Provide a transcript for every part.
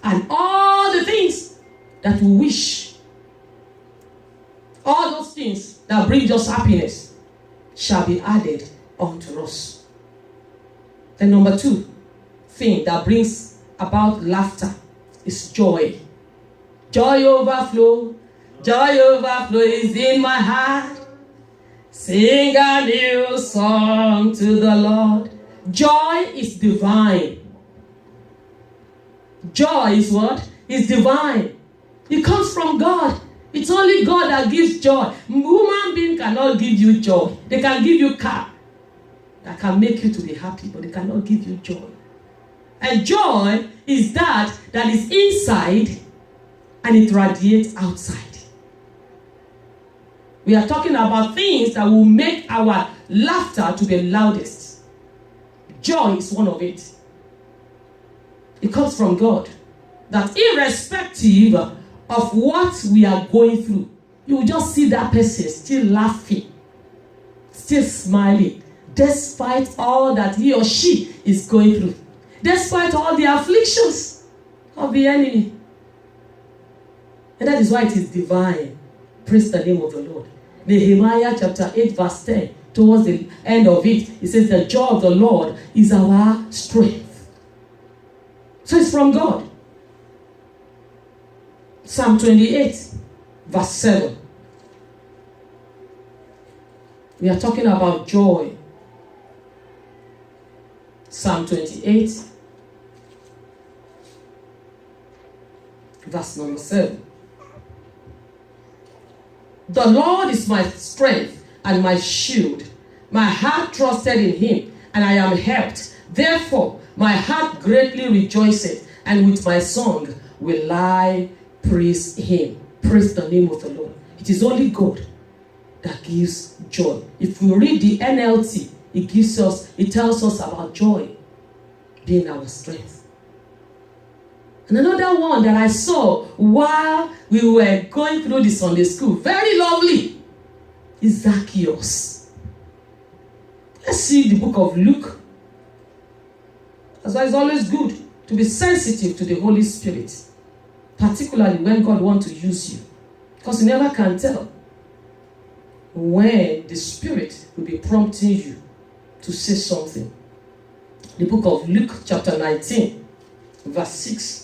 And all the things that we wish, all those things that bring us happiness, shall be added unto us. The number 2 thing that brings about laughter is joy. Joy overflow is in my heart. Sing a new song to the Lord. Joy is divine. Joy is what? Is divine. It comes from God. It's only God that gives joy. Human being cannot give you joy. They can give you car that can make you to be happy, but they cannot give you joy. And joy is that is inside and it radiates outside. We are talking about things that will make our laughter to be loudest. Joy is one of it. It comes from God. That irrespective of what we are going through, you will just see that person still laughing, still smiling, despite all that he or she is going through, despite all the afflictions of the enemy. And that is why it is divine. Praise the name of the Lord. Nehemiah chapter 8 verse 10, towards the end of it, it says the joy of the Lord is our strength. So it's from God. Psalm 28 verse 7. We are talking about joy. Psalm 28 verse number 7. The Lord is my strength and my shield. My heart trusted in him, and I am helped. Therefore, my heart greatly rejoiceth, and with my song will I praise him. Praise the name of the Lord. It is only God that gives joy. If we read the NLT, it tells us about joy being our strength. And another one that I saw while we were going through the Sunday school, very lovely, is Zacchaeus. Let's see the book of Luke. That's why it's always good to be sensitive to the Holy Spirit, particularly when God wants to use you. Because you never can tell when the Spirit will be prompting you to say something. The book of Luke chapter 19, verse 6.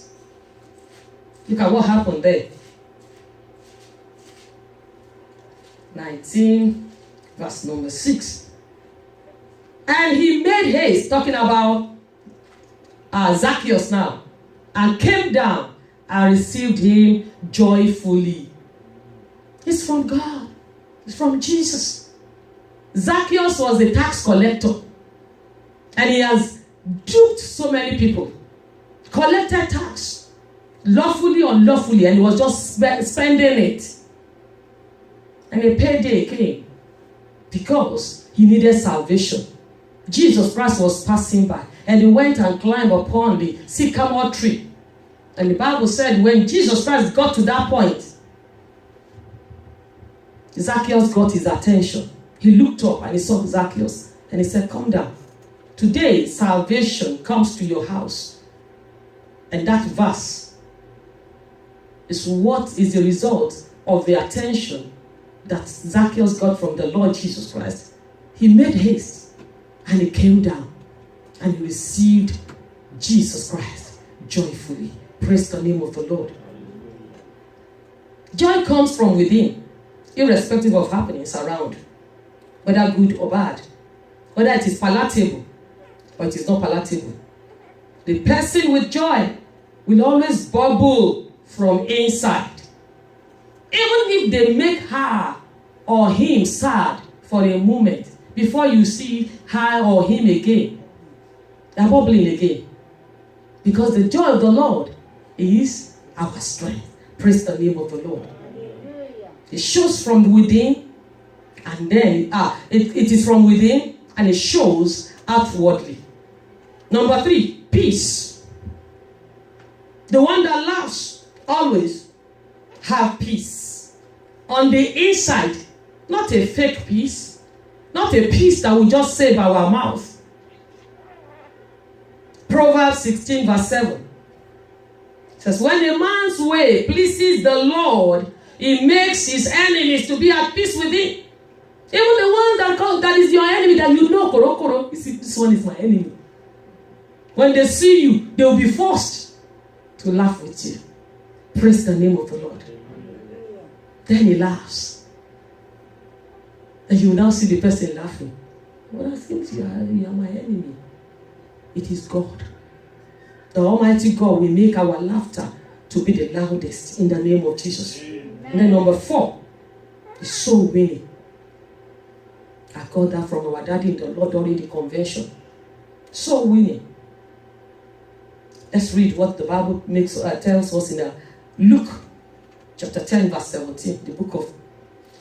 Look at what happened there. 19, verse number 6. And he made haste, talking about Zacchaeus now, and came down and received him joyfully. It's from God. It's from Jesus. Zacchaeus was a tax collector, and he has duped so many people. Collected tax, lawfully, unlawfully, and he was just spending it. And a payday came because he needed salvation. Jesus Christ was passing by, and he went and climbed upon the sycamore tree. And the Bible said when Jesus Christ got to that point, Zacchaeus got his attention. He looked up and he saw Zacchaeus, and he said, "Come down. Today salvation comes to your house." And that verse is what is the result of the attention that Zacchaeus got from the Lord Jesus Christ. He made haste and he came down and he received Jesus Christ joyfully. Praise the name of the Lord. Joy comes from within, irrespective of happenings around, whether good or bad, whether it is palatable or it is not palatable. The person with joy will always bubble from inside. Even if they make her or him sad for a moment, before you see her or him again, they're bubbling again. Because the joy of the Lord is our strength. Praise the name of the Lord. It shows from within, and then it is from within, and it shows outwardly. Number 3, peace. The one that laughs always have peace. On the inside, not a fake peace, not a peace that will just save our mouth. Proverbs 16 verse 7 says, when a man's way pleases the Lord, he makes his enemies to be at peace with him. Even the one that is your enemy, that you know, koro, you see, this one is my enemy. When they see you, they will be forced to laugh with you. Praise the name of the Lord. Then he laughs. And you will now see the person laughing. Well, I think you are my enemy. It is God. The Almighty God will make our laughter to be the loudest in the name of Jesus. And then number 4 is soul winning. I got that from our daddy in the Lord during the convention. Soul winning. Let's read what the Bible tells us in Luke chapter 10 verse 17. The book of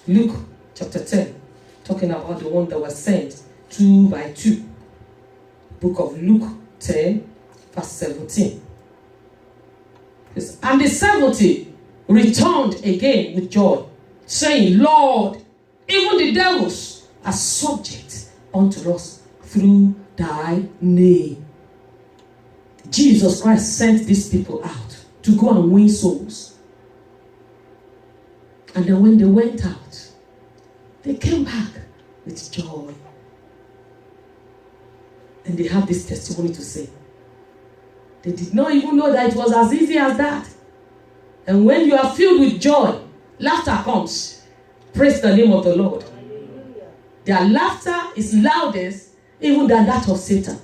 Luke chapter 10. Talking about the one that was sent 2 by 2. Book of Luke 10 verse 17. And the 70 returned again with joy, saying, Lord, even the devils are subject unto us through thy name. Jesus Christ sent these people out to go and win souls. And then when they went out, they came back with joy. And they have this testimony to say. They did not even know that it was as easy as that. And when you are filled with joy, laughter comes. Praise the name of the Lord. Their laughter is loudest even than that of Satan.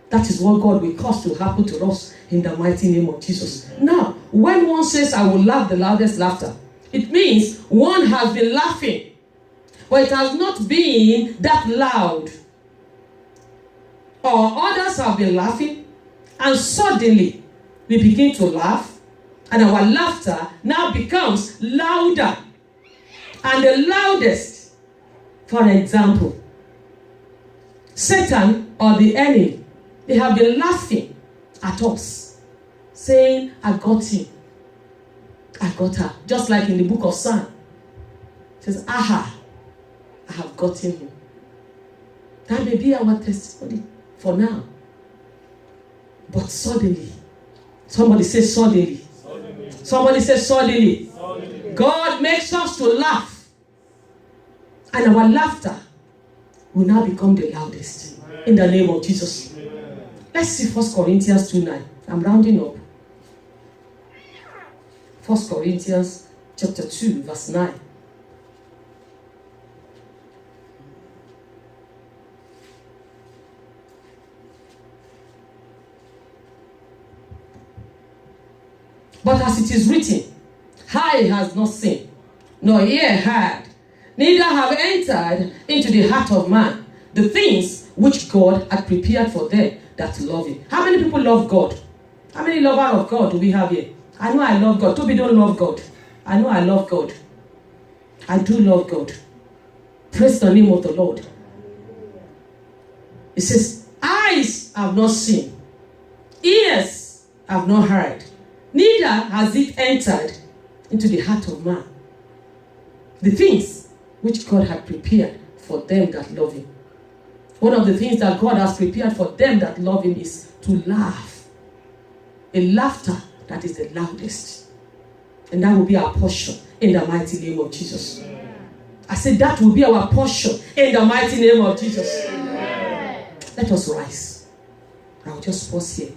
That is what God will cause to happen to us in the mighty name of Jesus. Now, when one says, I will laugh the loudest laughter, it means one has been laughing, but it has not been that loud. Or others have been laughing, and suddenly we begin to laugh, and our laughter now becomes louder. And the loudest, for example, Satan or the enemy, they have been laughing at us, saying, I got him. I got her. Just like in the book of Psalm. It says, aha, I have gotten him. That may be our testimony for now. But suddenly, somebody says suddenly. Somebody says suddenly. God makes us to laugh. And our laughter will now become the loudest. In the name of Jesus. Let's see 1 Corinthians 2:9. I'm rounding up. 1 Corinthians chapter 2 verse 9. But as it is written, eye has not seen, nor ear heard, neither have entered into the heart of man the things which God had prepared for them that love him. How many people love God? How many lovers of God do we have here? I know I love God. Toby don't love God. I know I love God. I do love God. Praise the name of the Lord. It says, eyes have not seen, ears have not heard, neither has it entered into the heart of man the things which God had prepared for them that love him. One of the things that God has prepared for them that love him is to laugh. A laughter that is the loudest. And that will be our portion in the mighty name of Jesus. I said that will be our portion in the mighty name of Jesus. Let us rise. I'll just pause here.